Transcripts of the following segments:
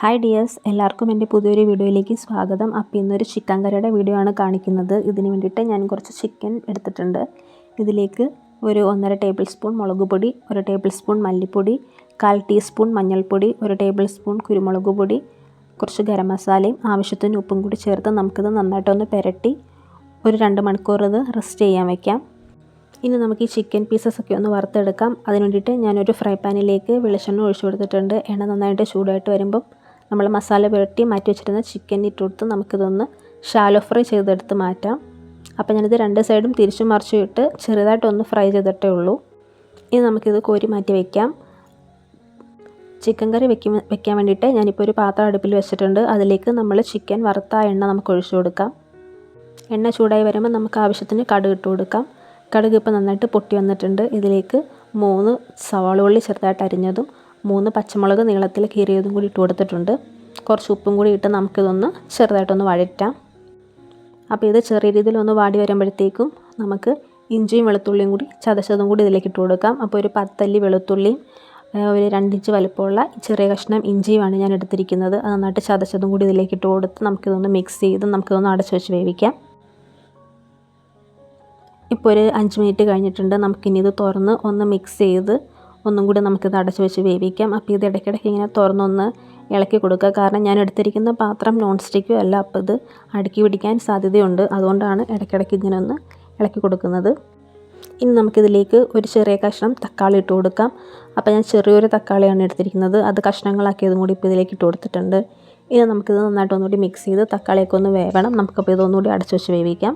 Hi dears, എല്ലാവർക്കും എൻ്റെ പുതിയൊരു വീഡിയോയിലേക്ക് സ്വാഗതം. അപ്പോൾ ഇന്നൊരു ചിക്കൻ കറിയുടെ വീഡിയോ ആണ് കാണിക്കുന്നത്. ഇതിന് വേണ്ടിയിട്ട് ഞാൻ കുറച്ച് ചിക്കൻ എടുത്തിട്ടുണ്ട്. ഇതിലേക്ക് ഒരു 1.5 ടേബിൾ സ്പൂൺ മുളക് പൊടി, 1 ടേബിൾ സ്പൂൺ മല്ലിപ്പൊടി, 1/4 ടീസ്പൂൺ മഞ്ഞൾപ്പൊടി, 1 ടേബിൾ സ്പൂൺ കുരുമുളക് പൊടി, കുറച്ച് ഗരം മസാലയും ആവശ്യത്തിന് ഉപ്പും കൂടി ചേർത്ത് നമുക്കിത് നന്നായിട്ടൊന്ന് പുരട്ടി ഒരു 2 മണിക്കൂർ ഇത് റെസ്റ്റ് ചെയ്യാൻ വയ്ക്കാം. ഇനി നമുക്ക് ഈ ചിക്കൻ പീസസ് ഒക്കെ ഒന്ന് വറുത്തെടുക്കാം. അതിന് വേണ്ടിയിട്ട് ഞാനൊരു ഫ്രൈ പാനിലേക്ക് വെളിച്ചെണ്ണ ഒഴിച്ചു കൊടുത്തിട്ടുണ്ട്. എണ്ണ നന്നായിട്ട് ചൂടായിട്ട് വരുമ്പം നമ്മൾ മസാല പുരട്ടി മാറ്റി വെച്ചിരുന്ന ചിക്കൻ ഇട്ട് കൊടുത്ത് നമുക്കിതൊന്ന് ഷാലോ ഫ്രൈ ചെയ്തെടുത്ത് മാറ്റാം. അപ്പോൾ ഞാനിത് 2 സൈഡും തിരിച്ചും മറിച്ചും ഇട്ട് ചെറുതായിട്ടൊന്ന് ഫ്രൈ ചെയ്തിട്ടേ ഉള്ളൂ. ഇനി നമുക്കിത് കോരി മാറ്റി വയ്ക്കാം. ചിക്കൻ കറി വെക്കാൻ വേണ്ടിയിട്ട് ഞാനിപ്പോൾ ഒരു പാത്രം അടുപ്പിൽ വെച്ചിട്ടുണ്ട്. അതിലേക്ക് നമ്മൾ ചിക്കൻ വറുത്ത എണ്ണ നമുക്ക് ഒഴിച്ചു കൊടുക്കാം. എണ്ണ ചൂടായി വരുമ്പോൾ നമുക്ക് ആവശ്യത്തിന് കടുക് ഇട്ട് കൊടുക്കാം. കടുക് ഇപ്പോൾ നന്നായിട്ട് പൊട്ടി വന്നിട്ടുണ്ട്. ഇതിലേക്ക് 3 സവാള ഉള്ളി ചെറുതായിട്ട് അരിഞ്ഞതും 3 പച്ചമുളക് നീളത്തിൽ കീറിയതും കൂടി ഇട്ട് കൊടുത്തിട്ടുണ്ട്. കുറച്ച് ഉപ്പും കൂടി ഇട്ട് നമുക്കിതൊന്ന് ചെറുതായിട്ടൊന്ന് വഴറ്റാം. അപ്പോൾ ഇത് ചെറിയ രീതിയിലൊന്ന് വാടി വരുമ്പോഴത്തേക്കും നമുക്ക് ഇഞ്ചിയും വെളുത്തുള്ളിയും കൂടി ചതച്ചതും കൂടി ഇതിലേക്ക് ഇട്ട് കൊടുക്കാം. അപ്പോൾ ഒരു 10 അല്ലി വെളുത്തുള്ളിയും ഒരു 2 ഇഞ്ച് വലിപ്പമുള്ള ചെറിയ കഷ്ണം ഇഞ്ചിയുമാണ് ഞാൻ എടുത്തിരിക്കുന്നത്. അത് നന്നായിട്ട് ചതച്ചതും കൂടി ഇതിലേക്ക് ഇട്ട് കൊടുത്ത് നമുക്കിതൊന്ന് മിക്സ് ചെയ്ത് നമുക്കിതൊന്ന് അടച്ച് വെച്ച് വേവിക്കാം. ഇപ്പോൾ ഒരു 5 മിനിറ്റ് കഴിഞ്ഞിട്ടുണ്ട്. നമുക്കിനി ഇത് തുറന്ന് ഒന്ന് മിക്സ് ചെയ്ത് ഒന്നും കൂടി നമുക്കിത് അടച്ച് വെച്ച് വേവിക്കാം. അപ്പോൾ ഇത് ഇടയ്ക്കിടയ്ക്ക് ഇങ്ങനെ തുറന്നൊന്ന് ഇളക്കി കൊടുക്കുക. കാരണം ഞാൻ എടുത്തിരിക്കുന്ന പാത്രം നോൺ സ്റ്റിക്കും അല്ല, അപ്പോൾ ഇത് അടുക്കി പിടിക്കാൻ സാധ്യതയുണ്ട്. അതുകൊണ്ടാണ് ഇടയ്ക്കിടയ്ക്ക് ഇങ്ങനെ ഒന്ന് ഇളക്കി കൊടുക്കുന്നത്. ഇനി നമുക്കിതിലേക്ക് ഒരു ചെറിയ കഷ്ണം തക്കാളി ഇട്ട് കൊടുക്കാം. അപ്പോൾ ഞാൻ ചെറിയൊരു തക്കാളിയാണ് എടുത്തിരിക്കുന്നത്. അത് കഷ്ണങ്ങളാക്കിയതും കൂടി ഇപ്പോൾ ഇതിലേക്ക് ഇട്ട് കൊടുത്തിട്ടുണ്ട്. ഇനി നമുക്കിത് നന്നായിട്ട് ഒന്നുകൂടി മിക്സ് ചെയ്ത് തക്കാളിയൊക്കെ ഒന്ന് വേവണം. നമുക്കപ്പോൾ ഇതൊന്നുകൂടി അടച്ച് വെച്ച് വേവിക്കാം.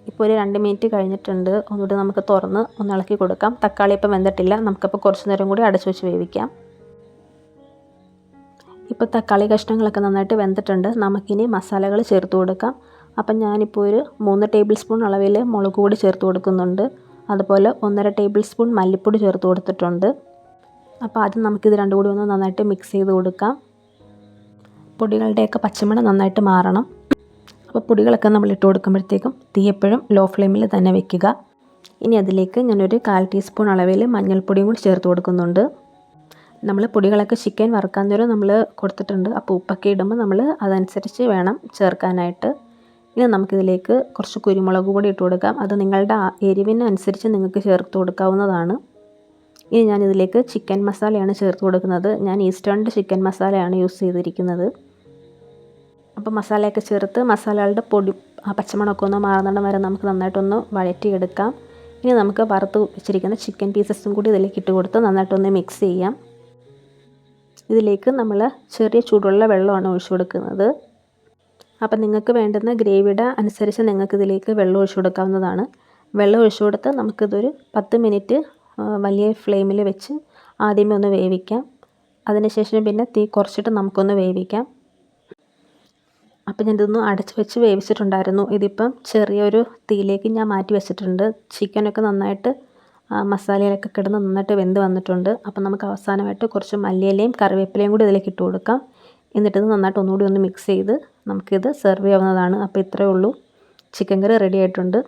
ഇപ്പോൾ ഒരു 2 മിനിറ്റ് കഴിഞ്ഞിട്ടുണ്ട്. ഒന്നുകൂടി നമുക്ക് തുറന്ന് ഒന്ന് ഇളക്കി കൊടുക്കാം. തക്കാളി ഇപ്പം വെന്തിട്ടില്ല. നമുക്കപ്പോൾ കുറച്ച് നേരം കൂടി അടച്ചു വെച്ച് വേവിക്കാം. ഇപ്പോൾ തക്കാളി കഷ്ണങ്ങളൊക്കെ നന്നായിട്ട് വെന്തിട്ടുണ്ട്. നമുക്കിനി മസാലകൾ ചേർത്ത് കൊടുക്കാം. അപ്പം ഞാനിപ്പോൾ ഒരു 3 ടേബിൾ സ്പൂൺ അളവിൽ മുളക് പൊടി ചേർത്ത് കൊടുക്കുന്നുണ്ട്. അതുപോലെ 1.5 ടേബിൾ സ്പൂൺ മല്ലിപ്പൊടി ചേർത്ത് കൊടുത്തിട്ടുണ്ട്. അപ്പോൾ ആദ്യം നമുക്കിത് രണ്ടും കൂടി ഒന്ന് നന്നായിട്ട് മിക്സ് ചെയ്ത് കൊടുക്കാം. പൊടികളുടെയൊക്കെ പച്ചമണം നന്നായിട്ട് മാറണം. അപ്പോൾ പൊടികളൊക്കെ നമ്മൾ ഇട്ട് കൊടുക്കുമ്പോഴത്തേക്കും തീ എപ്പോഴും ലോ ഫ്ലെയിമിൽ തന്നെ വെക്കുക. ഇനി അതിലേക്ക് ഞാനൊരു 1/4 ടീസ്പൂൺ അളവിൽ മഞ്ഞൾപ്പൊടിയും കൂടി ചേർത്ത് കൊടുക്കുന്നുണ്ട്. നമ്മൾ പൊടികളൊക്കെ ചിക്കൻ വറുക്കാൻ നേരം നമ്മൾ കൊടുത്തിട്ടുണ്ട്. അപ്പോൾ ഉപ്പൊക്കെ ഇടുമ്പോൾ നമ്മൾ അതനുസരിച്ച് വേണം ചേർക്കാനായിട്ട്. ഇനി നമുക്കിതിലേക്ക് കുറച്ച് കുരുമുളക് പൊടി ഇട്ട് കൊടുക്കാം. അത് നിങ്ങളുടെ എരിവിനനുസരിച്ച് നിങ്ങൾക്ക് ചേർത്ത് കൊടുക്കാവുന്നതാണ്. ഇനി ഞാനിതിലേക്ക് ചിക്കൻ മസാലയാണ് ചേർത്ത് കൊടുക്കുന്നത്. ഞാൻ ഈസ്റ്റേണിൻ്റെ ചിക്കൻ മസാലയാണ് യൂസ് ചെയ്തിരിക്കുന്നത്. അപ്പോൾ മസാലയൊക്കെ ചേർത്ത് മസാലകളുടെ പൊടി പച്ചമണമൊക്കെ ഒന്ന് മാറുന്നിടം വരെ നമുക്ക് നന്നായിട്ടൊന്ന് വഴറ്റിയെടുക്കാം. ഇനി നമുക്ക് വറുത്ത് വെച്ചിരിക്കുന്ന ചിക്കൻ പീസസും കൂടി ഇതിലേക്ക് ഇട്ട് കൊടുത്ത് നന്നായിട്ടൊന്ന് മിക്സ് ചെയ്യാം. ഇതിലേക്ക് നമ്മൾ ചെറിയ ചൂടുള്ള വെള്ളമാണ് ഒഴിച്ചു കൊടുക്കുന്നത്. അപ്പോൾ നിങ്ങൾക്ക് വേണ്ടുന്ന ഗ്രേവിയുടെ അനുസരിച്ച് നിങ്ങൾക്ക് ഇതിലേക്ക് വെള്ളം ഒഴിച്ചു കൊടുക്കാവുന്നതാണ്. വെള്ളം ഒഴിച്ചു കൊടുത്ത് നമുക്കിതൊരു 10 മിനിറ്റ് വലിയ ഫ്ലെയിമിൽ വെച്ച് ആദ്യമേ ഒന്ന് വേവിക്കാം. അതിനുശേഷം പിന്നെ തീ കുറച്ചിട്ട് നമുക്കൊന്ന് വേവിക്കാം. അപ്പോൾ ഞാനിതൊന്ന് അടച്ച് വെച്ച് വേവിച്ചിട്ടുണ്ടായിരുന്നു. ഇതിപ്പം ചെറിയൊരു തീയിലേക്ക് ഞാൻ മാറ്റി വെച്ചിട്ടുണ്ട്. ചിക്കനൊക്കെ നന്നായിട്ട് മസാലയിലൊക്കെ കിടന്ന് നന്നായിട്ട് വെന്ത് വന്നിട്ടുണ്ട്. അപ്പം നമുക്ക് അവസാനമായിട്ട് കുറച്ച് മല്ലിയിലയും കറിവേപ്പിലയും കൂടി ഇതിലേക്ക് ഇട്ട് കൊടുക്കാം. എന്നിട്ടിത് നന്നായിട്ട് ഒന്നുകൂടി ഒന്ന് മിക്സ് ചെയ്ത് നമുക്കിത് സെർവ് ചെയ്യാവുന്നതാണ്. അപ്പോൾ ഇത്രയേ ഉള്ളൂ, ചിക്കൻ കറി റെഡി ആയിട്ടുണ്ട്.